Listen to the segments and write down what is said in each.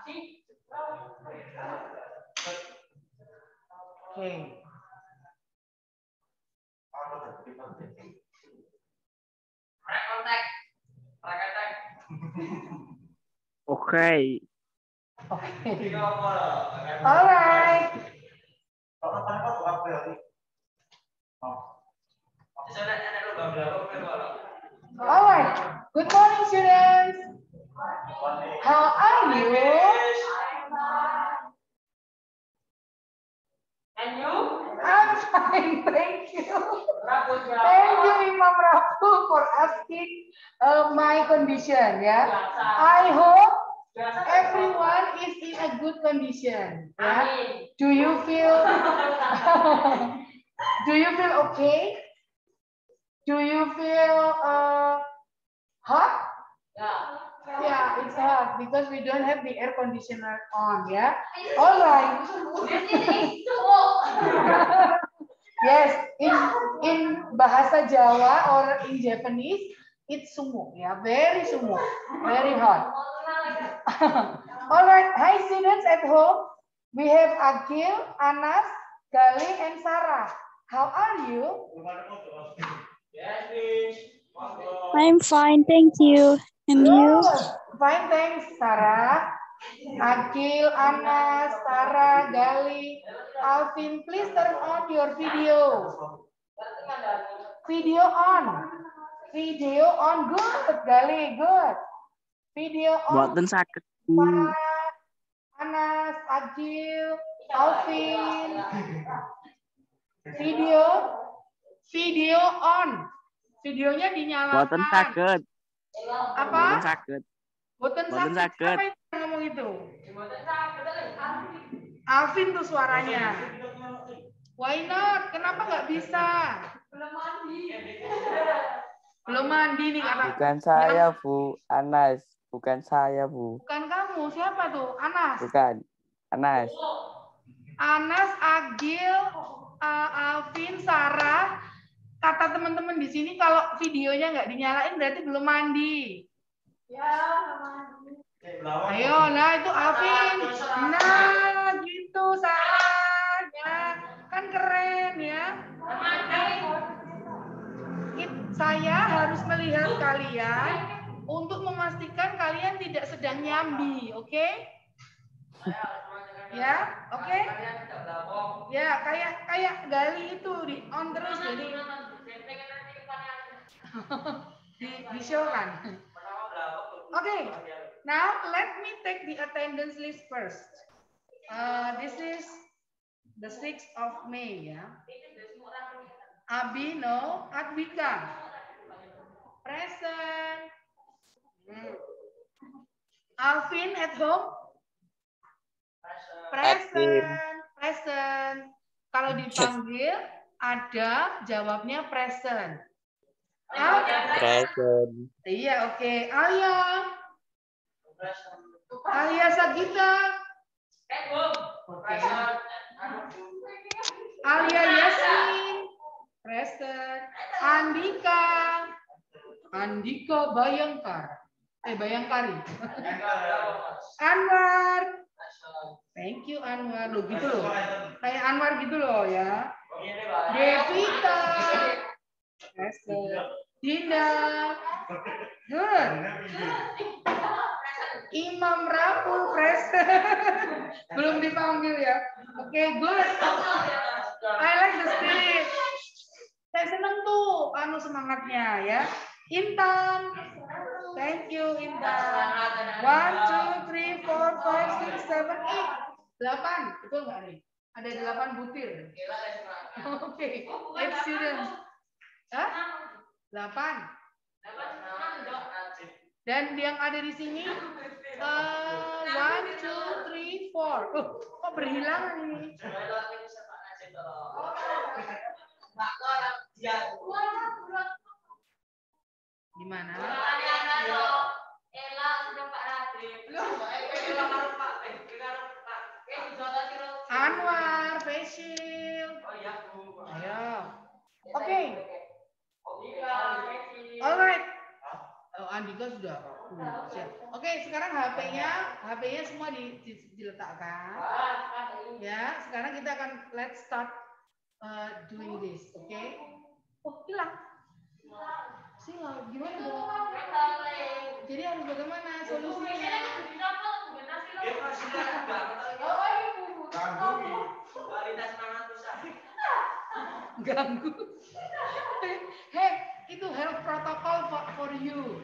Okay. Okay. Okay. All right. All right. Good morning, students. How are you? And you? I'm fine, thank you. Thank you, Imam Rafu, for asking my condition. Yeah, I hope everyone is in a good condition. Yeah. Do you feel? Do you feel okay? Do you feel hot? Yeah, it's hot because we don't have the air conditioner on. Yeah. All right. Yes, in bahasa Jawa or in Japanese, it's sumo. Yeah, very sumo, very hot. All right, hi students at home. We have Agil, Anas, Gali, and Sarah. How are you? I'm fine, thank you. And you? Fine, thanks, Sarah. Agil, Anas, Sarah, Gali, Alvin, please turn on your video. Video on. Video on. Good, Gali, good. Video on. Buatan sakit. Sarah, Anas, Agil, Alvin. Video on. Videonya dinyalakan. Buatan sakit. Apa? Buatan sakit. Boten Boten sakit. sakit. Apa itu yang ngomong itu? Alvin tuh suaranya. Why not? Kenapa nggak bisa? Belum mandi. Belum mandi nih kata. Bukan saya, Bu. Anas. Bukan saya, Bu. Bukan kamu. Siapa tuh? Anas. Bukan. Anas. Anas, Agil, Alvin, Sarah. Kata teman-teman di sini kalau videonya nggak dinyalain berarti belum mandi. Ya, mandi. Ayo, nah itu Alvin. Nah, gitu Sarah. Ya, kan keren ya. Saya harus melihat kalian untuk memastikan kalian tidak sedang nyambi, oke? Ya, oke? Ya, kayak Gali itu di on terus jadi di show kan. Oke. Now let me take the attendance list first. This is the 6th of May ya. Abi no, Adwika. Present. Alvin at home. Present. Kalau dipanggil ada jawabnya present. Present. Iya, oke. Alia Sagita. Oke. Alia Yasmin. Present. Andika Bayangkari. Anwar. Thank you Anwar. Loh gitu loh. Kayak Anwar gitu loh ya. Devita. Present. Dinda. Good. Imam Rafu present. Belum dipanggil ya. Oke, good. I like the spirit. Saya senang tuh semangatnya ya. Intan. Thank you Intan. 1, 2, 3, 4, 5, 6, 7, 8. 8. Betul nggak nih? Ada 8 butir. Oke. 8 students. Hah? 8. Dan yang ada di sini 1, 2, 3, 4. Kok berhilangan ini? Gimana? Anwar, Faisal. Ayo. Oke. Alright. Oh, Andika sudah. Siap. Oke, sekarang HP-nya semua diletakkan. Ya, sekarang kita akan let's start doing this, oke? Oh, hilang. Silau, gimana dong? Jadi harus bagaimana solusinya? Ganggu. Hey, itu health protocol for you.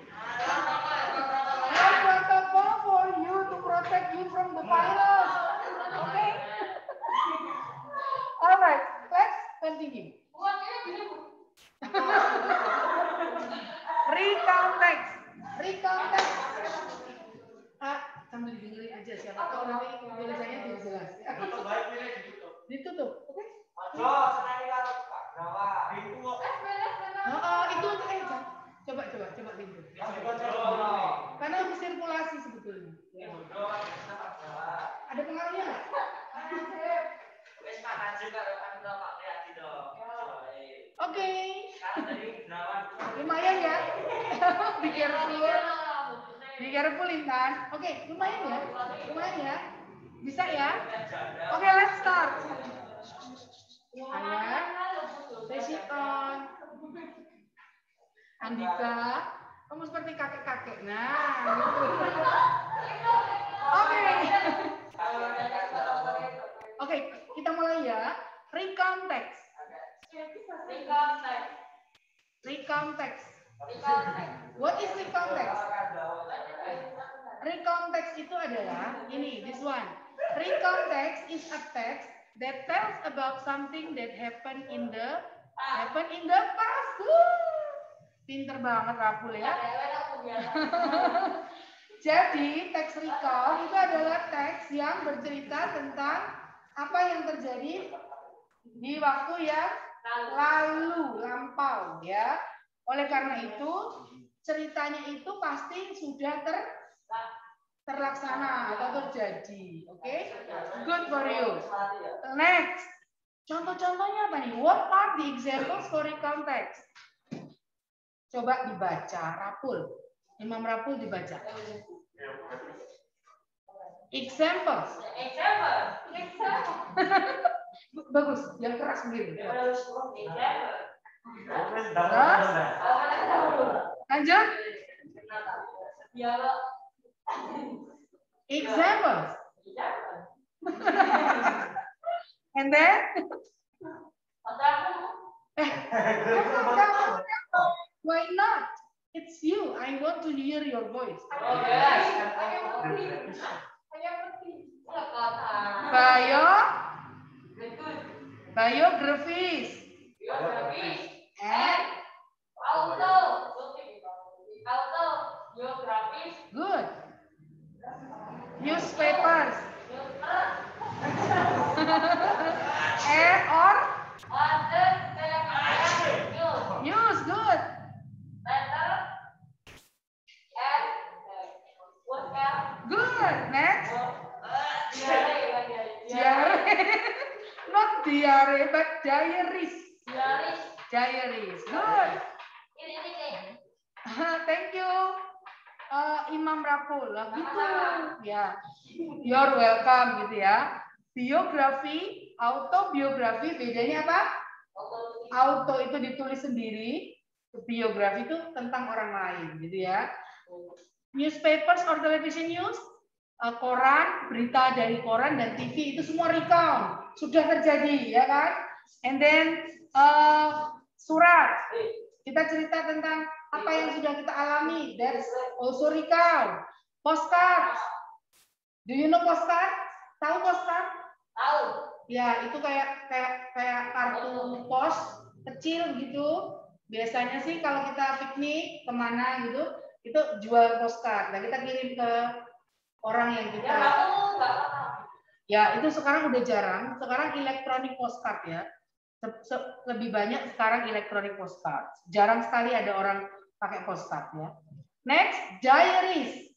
Health protocol for you to protect you from the virus. Okay? Alright, let's continue. Recount text. Sambil dengerin aja siapa tahu nanti tulisannya tidak jelas. Ditutup, oke? Itu coba pintu. Karena untuk sirkulasi sebetulnya. Ada pengaruhnya nggak? Oke. Lumayan ya. Be careful Intan. Oke, lumayan ya. Bisa ya? Oke, let's start. Ayat, Resiton, Andika, kamu seperti kakek-kakek. Nah, gitu. Oke, kita mulai ya. Recount text. What is recount text? Recount text itu adalah ini, this one. Recount text is a text that tells about something that happened in the past. Pinter banget Rapul ya. Jadi teks recount itu adalah teks yang bercerita tentang apa yang terjadi di waktu yang lampau ya. Oleh karena itu ceritanya itu pasti sudah terlaksana atau terjadi. Oke? Good for you. Next. Contoh-contohnya apa nih? What are the examples for recount text? Coba dibaca, Rapul. Imam Rapul dibaca. Examples. Bagus, yang keras sendiri. Terus? Lanjut. Examples. And then? Why not? It's you. I want to hear your voice. Biographies. And good. Newspapers. Or news. Good. Good. Next. Diary. Not diary, but diaries. Diaries. Good. Thank you. Imam Rapul. Gitu. Ya. You're welcome gitu ya. Biografi, autobiografi bedanya apa? Auto itu ditulis sendiri, biografi itu tentang orang lain gitu ya. Newspapers or television news, koran, berita dari koran dan TV itu semua recount, sudah terjadi ya kan? And then surat, kita cerita tentang apa yang sudah kita alami, that's also recount. Postcard, do you know postcard? Tahu postcard? Tahu. Ya, itu kayak kartu pos kecil gitu. Biasanya sih kalau kita piknik kemana gitu, itu jual postcard. Nah, kita kirim ke orang yang kita. Ya, itu sekarang udah jarang. Sekarang elektronik postcard ya. Lebih banyak sekarang elektronik postcard. Jarang sekali ada orang pakai postcard ya. Next, diaries.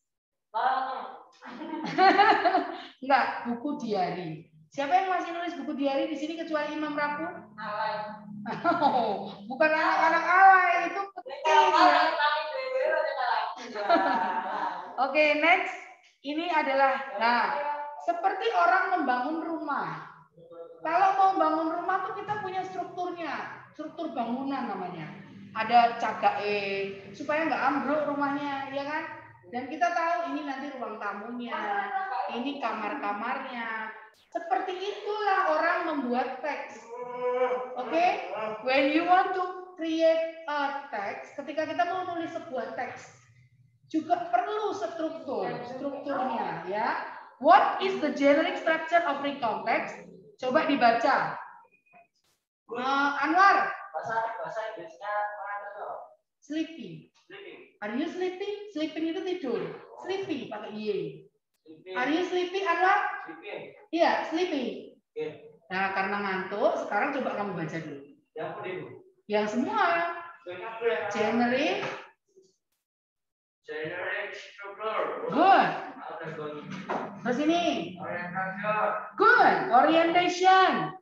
Enggak, buku diary. Siapa yang masih nulis buku diary di sini kecuali Imam Rapul? Oh, bukan anak-anak alay, itu penting ya. Oke, next. Ini adalah, seperti orang membangun rumah. Kalau mau bangun rumah tuh kita punya strukturnya, struktur bangunan namanya. Ada cagae supaya nggak ambruk rumahnya, ya kan? Dan kita tahu ini nanti ruang tamunya, ini kamar-kamarnya. Seperti itulah orang membuat teks. Oke? When you want to create a text, ketika kita mau nulis sebuah teks, juga perlu strukturnya, ya. What is the generic structure of recount text? Coba dibaca. Anwar. Bahasa Inggrisnya Sleepy. Are you sleepy? Sleeping itu tidur. Sleepy pakai y. Are you sleepy, Anwar? Iya, sleepy. Nah, karena ngantuk, sekarang coba kamu baca dulu. Yang semua. Generic struktur. Good. Terus ini. Good. Orientation.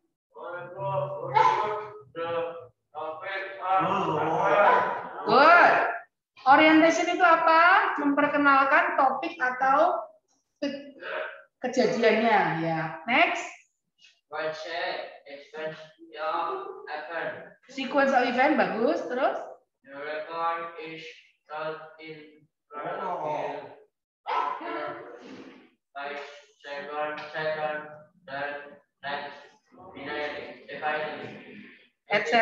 Good. Orientation itu apa? Memperkenalkan topik atau kejadiannya, ya. Next. Sequence of event bagus. Terus. The record is told in front of you. After 5 seconds, then next, etc.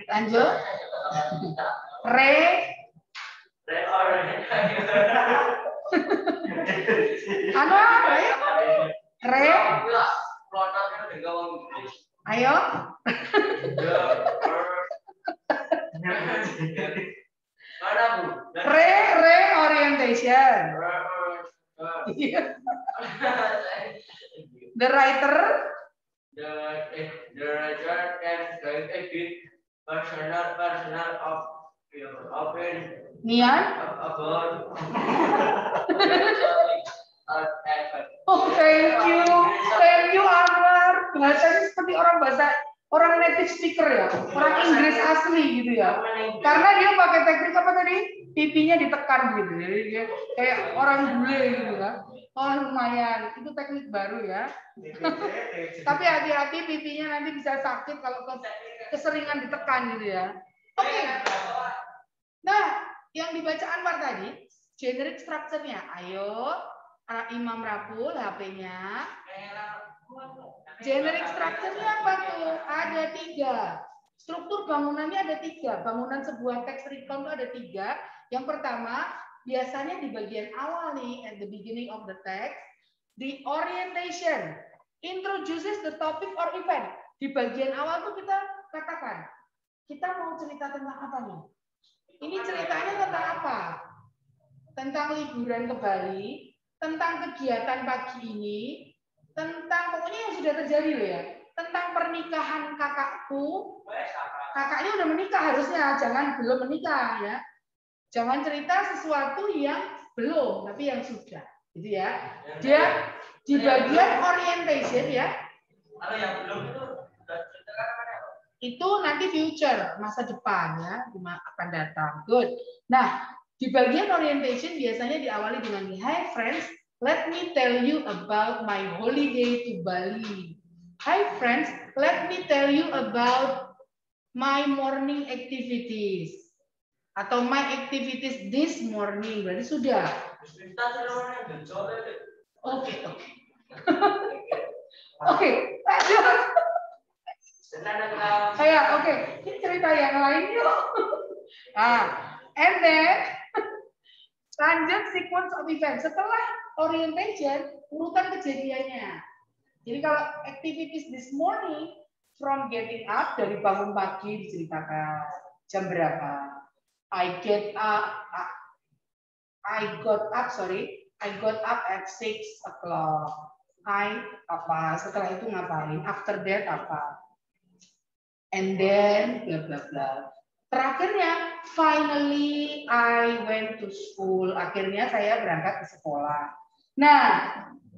Lanjut. Ayo. Reorientation. The writer. The writer can write a bit personal of Nian. about Oh, thank you Anwar. Bahasanya seperti orang native speaker ya, orang Inggris asli gitu ya. Karena dia pakai teknik apa tadi? Pipinya ditekan gitu, jadi dia kayak orang bule gitu kan. Oh lumayan, itu teknik baru ya. Tapi hati-hati pipinya nanti bisa sakit kalau keseringan ditekan gitu ya. Oke. Nah, yang dibaca Anwar tadi, generic structure-nya. Ayo, Imam Rapul, HP-nya. Generic structure-nya apa tuh? Ada 3. Struktur bangunannya ada 3. Bangunan sebuah teks recount itu ada 3. Yang pertama, biasanya di bagian awal nih, at the beginning of the text, the orientation introduces the topic or event. Di bagian awal tuh kita katakan, kita mau cerita tentang apa nih? Ini ceritanya tentang apa? Tentang liburan ke Bali, tentang kegiatan pagi ini, tentang pokoknya yang sudah terjadi loh ya. Tentang pernikahan kakakku. Kakaknya udah menikah harusnya, jangan belum menikah ya. Jangan cerita sesuatu yang belum, tapi yang sudah. Gitu ya. Dia di bagian orientation ya. Kalau yang belum itu nanti future, masa depan ya, akan datang. Good. Nah, di bagian orientation biasanya diawali dengan hi friends, let me tell you about my holiday to Bali. Hi friends, let me tell you about my morning activities. Atau my activities this morning. Berarti sudah. Oke. Oke, lanjut. Oke. Ini cerita yang lain yuk. And then lanjut sequence of event. Setelah orientation, urutan kejadiannya. Jadi kalau activities this morning, from getting up, dari bangun pagi diceritakan jam berapa. I got up at 6 o'clock. Setelah itu ngapain? After that apa? And then bla bla bla. Terakhirnya, finally I went to school. Akhirnya saya berangkat ke sekolah. Nah,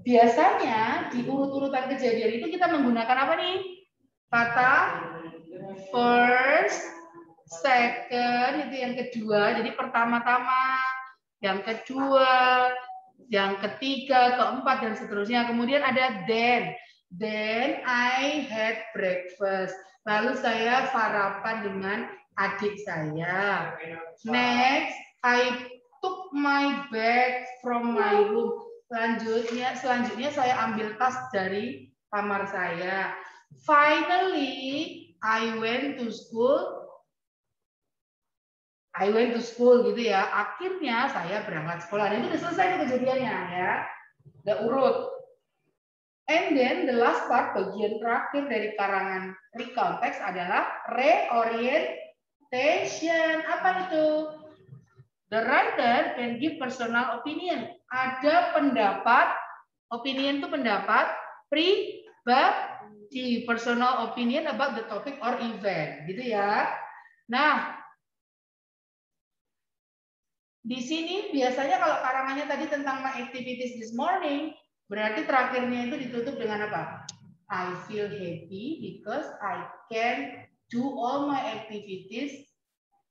biasanya di urut-urutan kejadian itu kita menggunakan apa nih? Kata first, second itu yang kedua, jadi pertama-tama, yang kedua, yang ketiga, keempat, dan seterusnya. Kemudian ada then I had breakfast. Lalu saya sarapan dengan adik saya. Next, I took my bag from my room. Selanjutnya saya ambil tas dari kamar saya. Finally, I went to school. Gitu ya. Akhirnya saya berangkat sekolah. Itu udah selesai tuh kejadiannya ya. Udah urut. And then the last part, bagian terakhir dari karangan recount text adalah reorientation. Apa itu? The writer can give personal opinion. Ada pendapat, opinion itu pendapat pribadi, personal opinion about the topic or event, gitu ya. Nah, di sini biasanya kalau karangannya tadi tentang my activities this morning, berarti terakhirnya itu ditutup dengan apa? I feel happy because I can do all my activities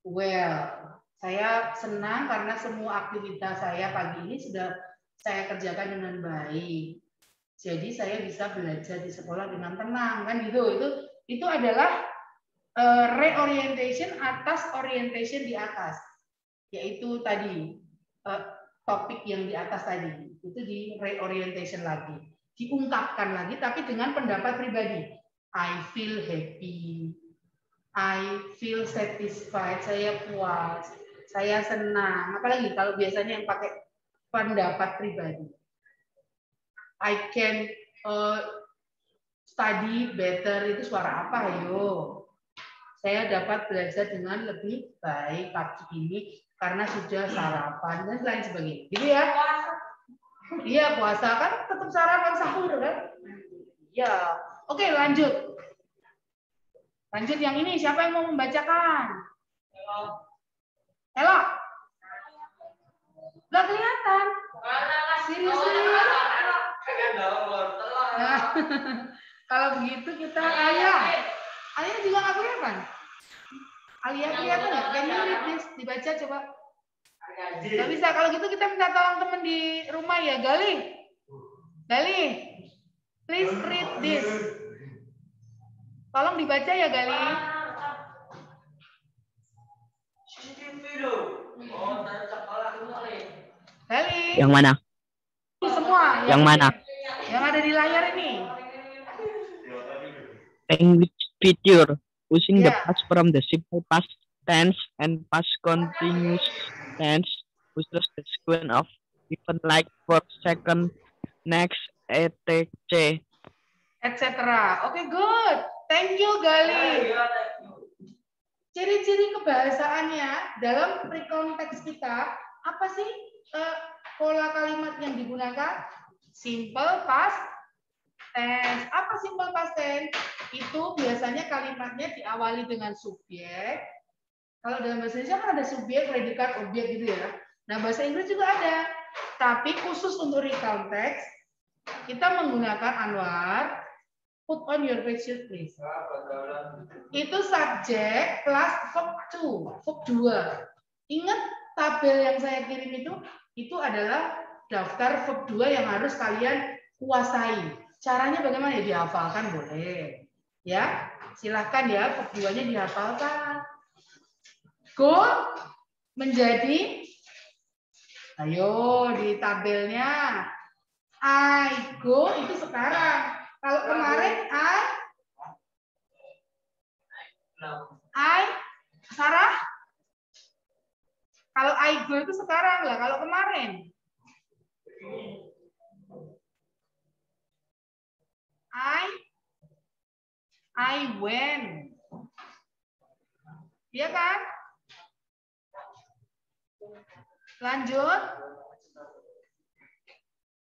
well. Saya senang karena semua aktivitas saya pagi ini sudah saya kerjakan dengan baik. Jadi saya bisa belajar di sekolah dengan tenang, kan gitu. Itu adalah reorientation atas orientation di atas, yaitu tadi topik yang di atas tadi. Itu di reorientation lagi, diungkapkan lagi tapi dengan pendapat pribadi. I feel happy, I feel satisfied, saya puas, saya senang. Apalagi kalau biasanya yang pakai pendapat pribadi. I can study better, itu suara apa? Ayo. Saya dapat belajar dengan lebih baik pagi ini karena sudah sarapan dan lain sebagainya. Gitu ya? Iya, puasa kan tetap sarapan sahur kan? Iya. Oke, lanjut. Lanjut yang ini, siapa yang mau membacakan? Elo. Nggak kelihatan. Serius. Nah, kalau begitu kita Ayah juga nggak kelihatan. Alia kelihatan nggak? Can you read this? Dibaca coba. Nggak bisa. Kalau gitu kita minta tolong teman di rumah ya, Gali, please read this. Tolong dibaca ya, Gali. Gali. Yang mana? Semua. Yang mana? Yang ada di layar ini. Language feature. Using the Yeah. past from the simple past tense and past continuous tense. Uses the sequence of event like for second, next, etc. Oke, good. Thank you, Gali. Ciri-ciri kebahasaannya dalam pre-konteks kita, apa sih pola kalimat yang digunakan? Simple past tense. Apa simple past tense? Itu biasanya kalimatnya diawali dengan subjek. Kalau dalam bahasa Indonesia kan ada subjek, predikat, objek gitu ya. Nah, bahasa Inggris juga ada. Tapi khusus untuk recount text, kita menggunakan Anwar. Put on your facial please. Itu subjek plus verb 2, verb 2. Ingat tabel yang saya kirim itu adalah daftar verb 2 yang harus kalian kuasai. Caranya bagaimana? Ya dihafalkan boleh. Ya, silahkan ya verb 2-nya dihafalkan. Go menjadi, ayo di tabelnya. I go itu sekarang. Kalau kemarin Sarah. Kalau I go itu sekarang lah. Kalau kemarin I went. Iya kan? Lanjut.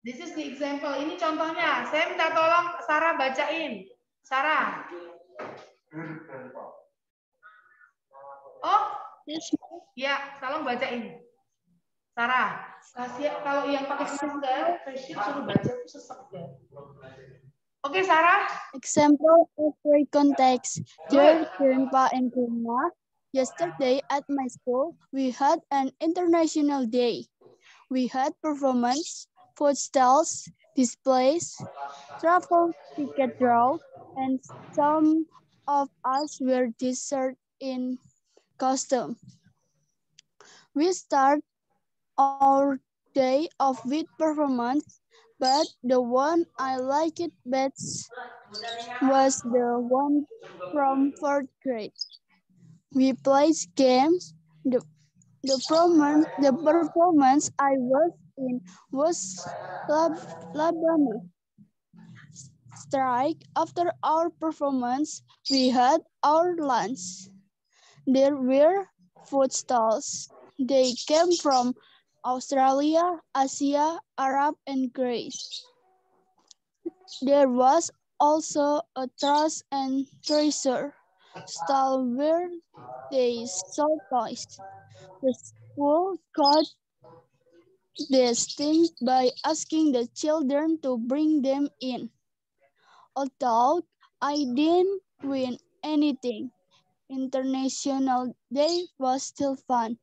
This is the example. Ini contohnya. Saya minta tolong Sarah bacain. Sarah. Oh, ya, tolong bacain. Sarah, kasih kalau yang pakai masker, face suruh baca itu sesek ya. Oke, Sarah. Example of pre-context. Dear Grandpa and Grandma, Yesterday at my school, we had an international day. We had performance, food stalls, displays, travel ticket draw, and some of us were dressed in costume. We start our day off with performance, but the one I liked best was the one from 4th grade. We played games. The performance I was in was Labama Strike. After our performance, we had our lunch. There were food stalls. They came from Australia, Asia, Arab, and Greece. There was also a trust and treasure stall where they sold toys. The school caught this thing by asking the children to bring them in. Although I didn't win anything, International Day was still fun.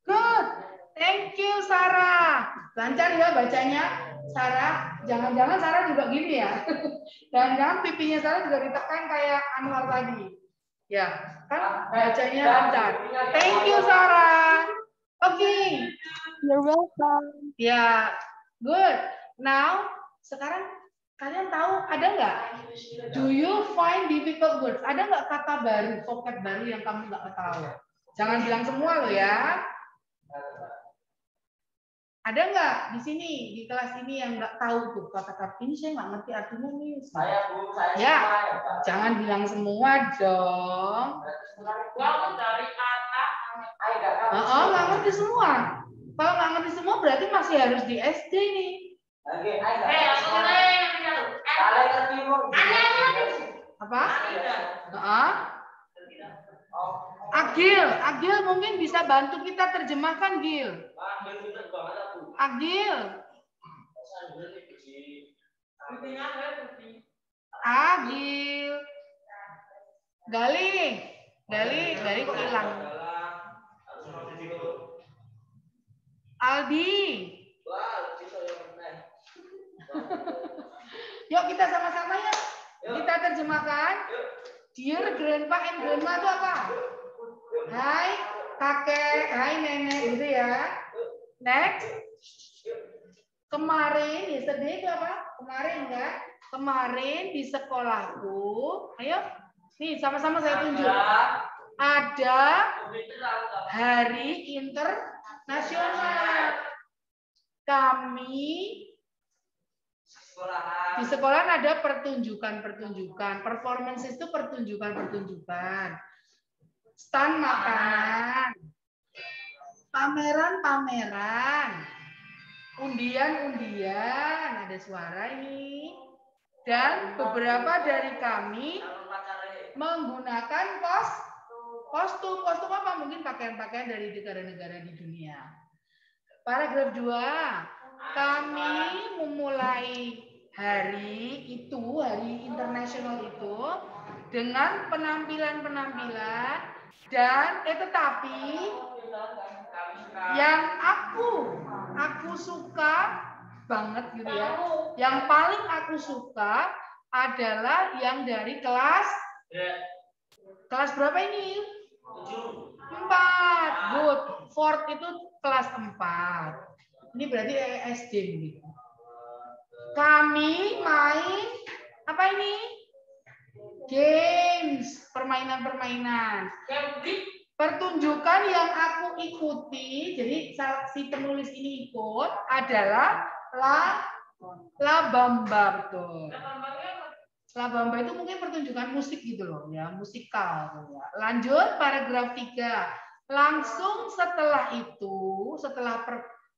Good. Thank you, Sarah. Lancar ya bacanya, Sarah. Jangan-jangan Sarah juga gini ya. Jangan-jangan pipinya Sarah juga ditekan kayak Anwar tadi. Ya, kan bacanya lancar. Thank you, Sarah. Okay. You're welcome. Ya, good. Now, sekarang kalian tahu ada nggak? Do you find difficult words? Ada nggak kata baru, vocab baru yang kamu nggak tahu? Jangan bilang semua loh ya. Ada nggak di sini, di kelas ini yang nggak tahu tuh kata-kata ini saya nggak ngerti artinya nih. Saya Ya, jangan bilang semua dong. dari atas. Nggak ngerti semua. Kalau nggak ngerti semua berarti masih harus di SD nih. Apa? Agil mungkin bisa bantu kita terjemahkan, Gil. Agil. Gali kok hilang. Aldi. Yuk kita sama-sama ya. Kita terjemahkan. Dear grandpa and grandma itu apa? Hai kakek, hai nenek gitu ya. Next. Kemarin, yesterday itu apa? Kemarin enggak? Kemarin di sekolahku. Ayo. Nih sama-sama saya tunjuk. Ada hari internasional. Kami di sekolah ada pertunjukan. Performance itu pertunjukan. Stand makanan. Pameran. Undian. Ada suara ini. Dan beberapa dari kami menggunakan kostum apa? Mungkin pakaian-pakaian dari negara-negara di dunia. Paragraf 2. Kami memulai hari internasional itu dengan penampilan dan tetapi yang aku suka banget gitu ya. Yang paling aku suka adalah yang dari kelas berapa ini? 4. Good. 4 itu kelas 4. Ini berarti SD gitu. Kami main apa ini? Games, permainan. Pertunjukan yang aku ikuti, jadi si penulis ini ikut adalah La Bamba, betul. La Bamba itu mungkin pertunjukan musik gitu loh, ya, musikal. Ya. Lanjut paragraf 3. Langsung setelah itu, setelah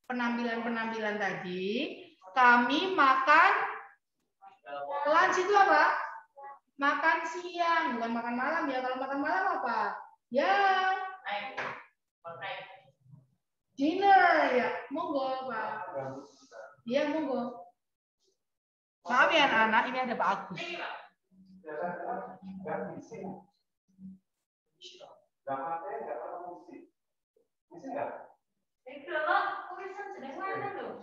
penampilan tadi, kami makan lunch itu apa? Makan siang, bukan makan malam ya. Kalau makan malam apa? Ya, dinner ya. Monggo Pak. Iya monggo. Maaf ya anak-anak, ini ada Pak Agus. Itu loh, tulisan jeneng mana lho?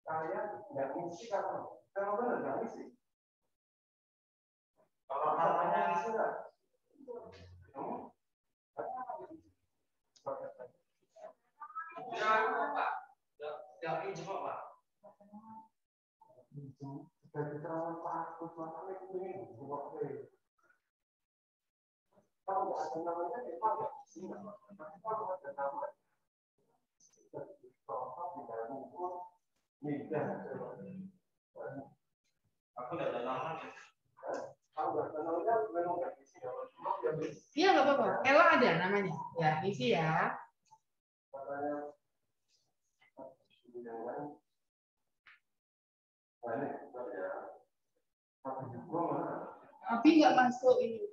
Saya nggak ngisi kalau benar nggak ngisi. Kalau namanya ngisi nggak? Iya nggak apa-apa. Ella ada namanya. Ya isi ya. Tapi nggak masuk ini.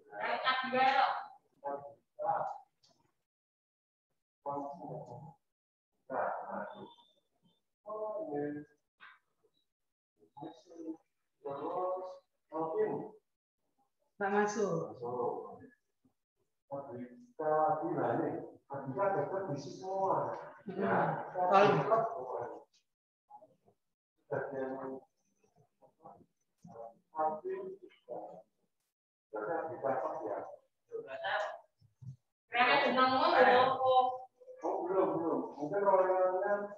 Nggak masuk. Belum. Mungkin orang-orangnya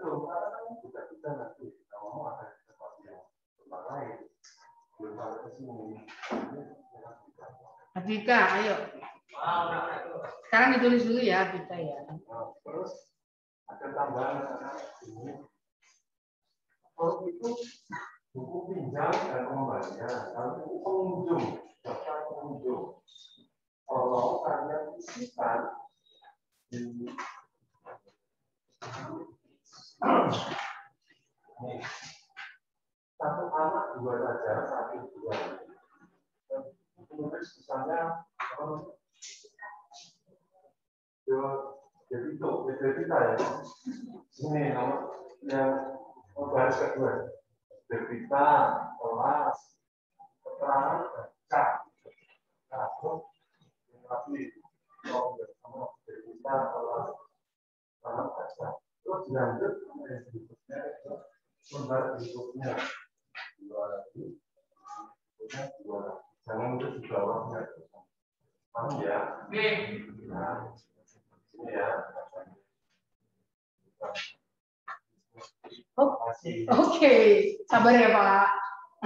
belum, karena kan kita nanti mau ada sesuatu yang lain. Belum ada ke sini. Adika, ayo. Sekarang ditulis dulu ya, Adika ya. Terus ada tambahan ini. Kalau itu buku pinjam dan pengembalian, kalau itu pengunjung, daftar pengunjung. Kalau kalian isikan di satu anak dua saja, satu dua. Tulis misalnya jadi itu kita ya. Ini yang baris kedua. Kita kelas keterangan baca. Tapi kalau bersama kita kelas keterangan baca. Terus dilanjut yang berikutnya itu lembar berikutnya dua lagi, dua lagi. Jangan terus di bawahnya. Paham ya? Nah, ini ya. Oke, sabar ya Pak.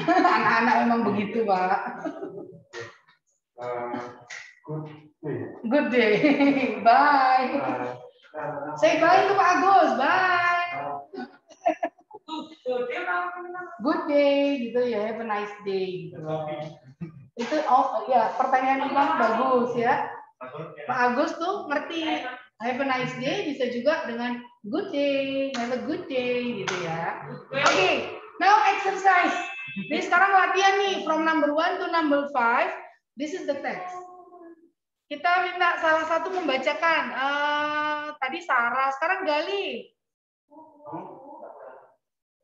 Anak-anak memang begitu Pak. Good day. Bye. Say bye to Pak Agus. Bye. Good day gitu ya. Have a nice day. Gitu. Itu ya pertanyaan Imam bagus ya. Pak Agus tuh ngerti. Have a nice day bisa juga dengan good day, have a good day gitu ya. Oke, now exercise. Ini sekarang latihan nih from number 1 to number 5. This is the text. Kita minta salah satu membacakan. Tadi Sarah, sekarang Gali.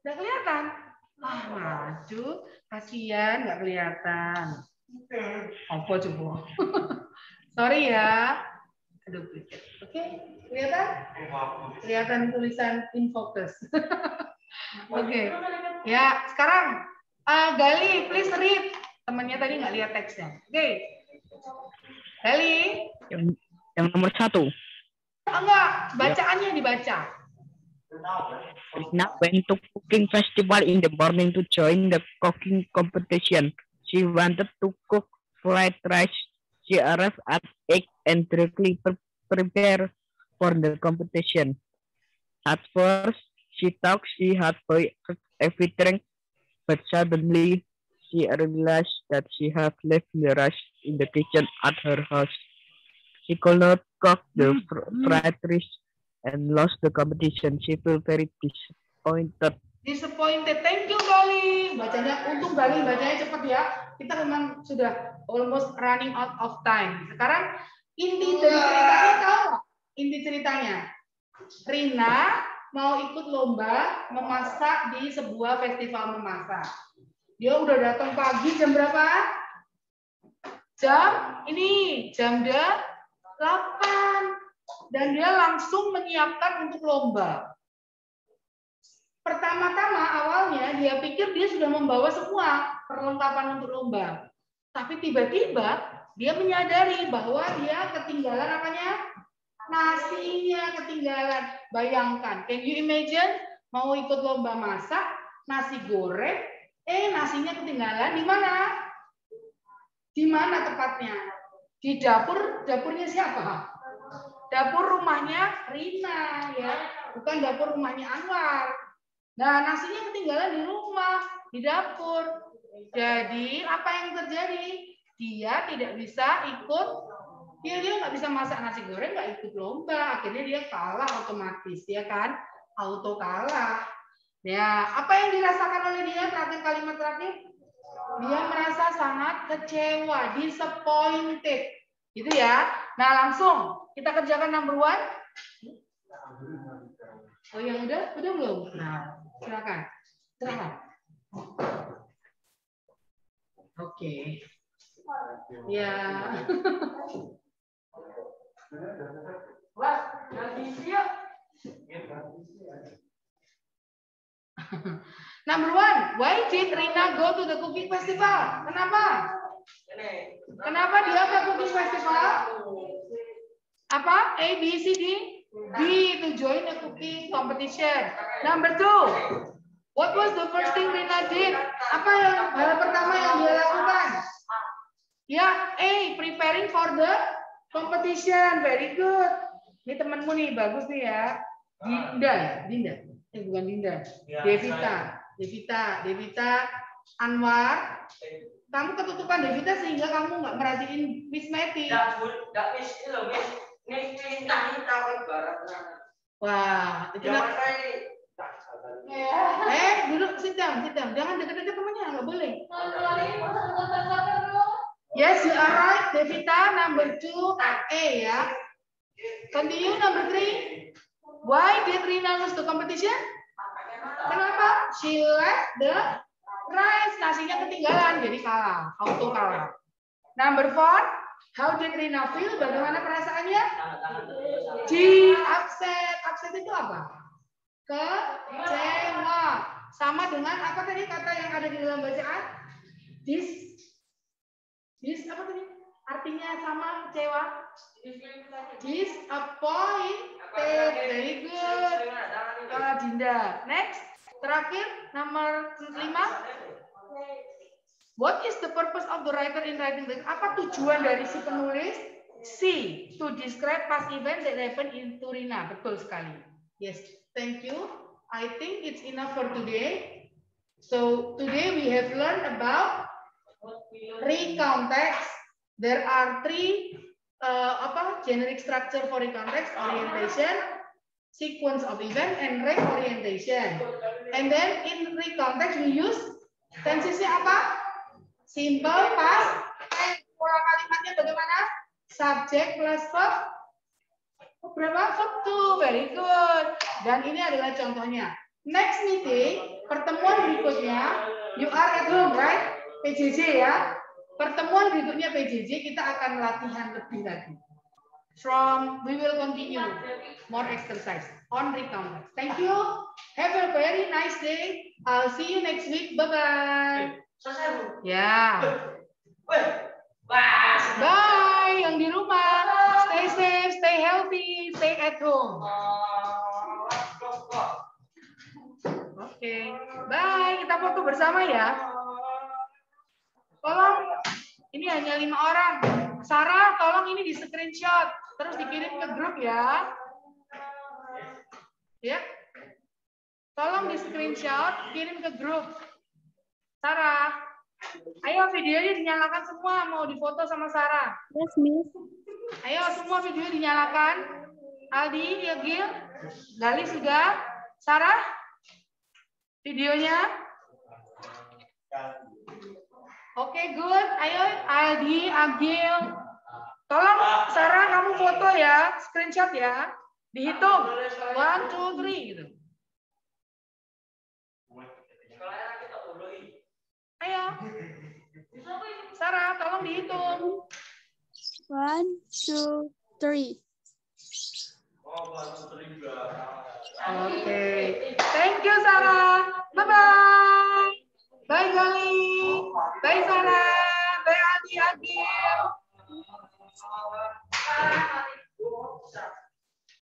Udah kelihatan? Maju, kasihan nggak kelihatan. Apa coba? Sorry ya. Aduh, oke, kelihatan? Kelihatan tulisan in focus. Oke, ya sekarang Gali, please read. Temannya tadi nggak lihat teksnya. Oke, Gali. Yang nomor 1. Enggak, bacaannya dibaca. Rina went to cooking festival in the morning to join the cooking competition. She wanted to cook fried rice. She arrived at 8 and directly prepared for the competition. At first, she thought she had everything, but suddenly she realized that she had left the rice in the kitchen at her house. She could not cook the fried rice and lost the competition. She felt very disappointed. Disappointed. Thank you Gali. Bacanya untung Gali bacanya cepat ya. Kita memang sudah almost running out of time. Sekarang inti dari ceritanya tahu nggak? Inti ceritanya Rina mau ikut lomba memasak di sebuah festival memasak. Dia udah datang pagi jam berapa? Jam 8. Dan dia langsung menyiapkan untuk lomba. Pertama-tama awalnya dia pikir dia sudah membawa semua perlengkapan untuk lomba. Tapi tiba-tiba dia menyadari bahwa dia ketinggalan apanya? Nasinya ketinggalan. Bayangkan, can you imagine mau ikut lomba masak, nasi goreng, nasinya ketinggalan di mana? Di mana tepatnya? Di dapurnya siapa? Dapur rumahnya Rina ya, bukan dapur rumahnya Anwar. Nah, nasinya ketinggalan di rumah, di dapur. Jadi, apa yang terjadi? Dia tidak bisa ikut, dia nggak bisa masak nasi goreng, nggak ikut lomba. Akhirnya dia kalah otomatis, ya kan? Auto kalah. Ya, apa yang dirasakan oleh dia kalimat terakhir? Dia merasa sangat kecewa, disappointed. Gitu ya. Nah, langsung kita kerjakan number 1. Oh, yang udah belum? Nah, silakan. Oke. Ya. Wah, ganti yuk. Number 1, why did Rina go to the cooking festival? Kenapa? Kenapa dia ke cooking festival? Apa? A, B, C, D? B, to join a cooking competition. Number 2, what was the first thing Rina did? Apa yang hal pertama yang dia lakukan? Ya, A, preparing for the competition. Very good. Ini temanmu nih, bagus nih ya. Dinda. Bukan Dinda. Devita, Anwar. Kamu ketutupan Devita sehingga kamu nggak merhatiin Miss Meti. Wah, itu duduk, sit down. Jangan dekat-dekat temannya, nggak boleh. Yes, you are right, Devita. Number 2, A ya. Continue number 3. Why did Rina lose the competition? Kenapa? She left the rice. Nasinya ketinggalan, jadi kalah, auto kalah. Number 4, how did Rina feel? Bagaimana perasaannya? Upset. Upset itu apa? Kecewa. Sama dengan apa tadi kata yang ada di dalam bacaan? Apa tadi? Artinya sama kecewa. Disappointed. Very good. Dinda. Next. Terakhir, nomor 5. What is the purpose of the writer in writing this? Apa tujuan dari si penulis? C. To describe past event that happened in Rina. Betul sekali. Yes. Thank you. I think it's enough for today. So today we have learned about recount text. There are 3 generic structure for recount text: orientation, sequence of event, and reorientation. And then in recount text we use tensesnya apa? Simple, past, and pola kalimatnya bagaimana? Subject plus verb. Berapa? Verb 2. Very good. Dan ini adalah contohnya. Next meeting, pertemuan berikutnya, you are at home, right? PJJ ya. Pertemuan berikutnya PJJ kita akan latihan lebih lagi. We will continue more exercise on recount. Thank you. Have a very nice day. I'll see you next week. Bye-bye. Ya. Bye. Yang di rumah. Stay safe, stay healthy, stay at home. Oke. Bye. Kita foto bersama ya. Tolong, ini hanya 5 orang. Sarah, tolong ini di screenshot, terus dikirim ke grup ya. Ya, tolong di screenshot, kirim ke grup. Sarah, ayo videonya dinyalakan semua, mau difoto sama Sarah. Yes, Miss. Ayo semua video dinyalakan. Aldi, Yagil, Gali sudah. Sarah, videonya. Oke, good. Ayo, Aldi, Agil. Tolong, Sarah, kamu foto ya. Screenshot ya. Dihitung. 1, 2, 3 gitu. Ayo. Sarah, tolong dihitung. 1, 2, 3. Oke. Thank you, Sarah. Bye-bye. Bye, Gali. Bye, Sarah. Bye, Adi Agil.